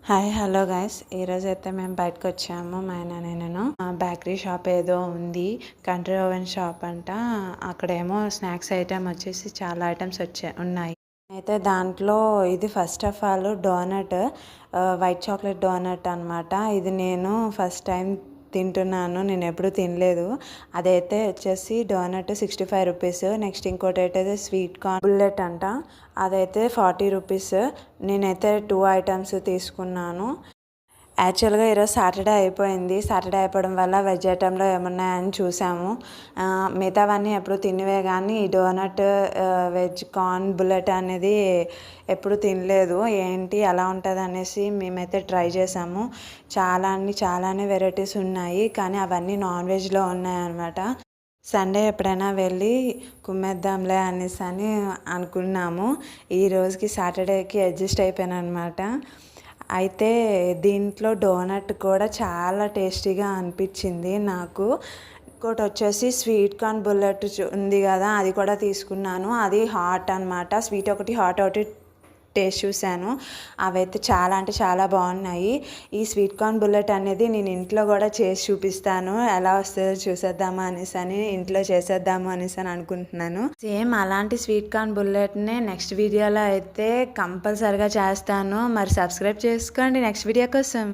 Hi hello guys, ఈరోజు అయితే మేము బయటకు వచ్చాము. మా ఆయన నేను బేకరీ షాప్ ఏదో ఉంది, కంట్రీ ఓవెన్ షాప్ అంట. అక్కడేమో స్నాక్స్ ఐటమ్ వచ్చేసి చాలా ఐటమ్స్ ఉన్నాయి. అయితే దాంట్లో ఇది first of all donut, white chocolate donut అనమాట. ఇది నేను ఫస్ట్ టైం తింటున్నాను, నేను ఎప్పుడు తినలేదు. అదైతే వచ్చేసి డోనట్ 65 రూపీస్. నెక్స్ట్ ఇంకోటి అయితే స్వీట్ కార్న్ బుల్లెట్ అంట, అదైతే 40 రూపీస్. నేనైతే 2 ఐటమ్స్ తీసుకున్నాను. యాక్చువల్గా ఈరోజు సాటర్డే అయిపోయింది. సాటర్డే అయిపోవడం వల్ల వెజ్ ఐటెంలో ఏమున్నాయని చూసాము. మిగతావన్నీ ఎప్పుడు తినేవే, కానీ ఈ డోనట్, వెజ్ కార్న్ బుల్లెట్ అనేది ఎప్పుడు తినలేదు. ఏంటి ఎలా ఉంటుంది అనేసి మేమైతే ట్రై చేసాము. చాలానే వెరైటీస్ ఉన్నాయి, కానీ అవన్నీ నాన్ వెజ్లో ఉన్నాయన్నమాట. సండే ఎప్పుడైనా వెళ్ళి కుమ్మేద్దాంలే అనేసి అనుకున్నాము. ఈ రోజుకి సాటర్డేకి అడ్జస్ట్ అయిపోయాను అనమాట. అయితే దీంట్లో డోనట్ కూడా చాలా టేస్టీగా అనిపించింది నాకు. ఇంకోటి వచ్చేసి స్వీట్ కార్న్ బుల్లెట్ ఉంది కదా, అది కూడా తీసుకున్నాను. అది హాట్ అనమాట, స్వీట్ ఒకటి హాట్ ఒకటి టేస్ట్ చూశాను. అవైతే చాలా బాగున్నాయి. ఈ స్వీట్ కార్న్ బుల్లెట్ అనేది నేను ఇంట్లో కూడా చేసి చూపిస్తాను, ఎలా వస్తుందో చూసేద్దామా అనేసి ఇంట్లో చేసేద్దాము అనేసి అనుకుంటున్నాను. సేమ్ అలాంటి స్వీట్ కార్న్ బుల్లెట్నే నెక్స్ట్ వీడియోలో అయితే కంపల్సరిగా చేస్తాను. మరి సబ్స్క్రైబ్ చేసుకోండి నెక్స్ట్ వీడియో కోసం.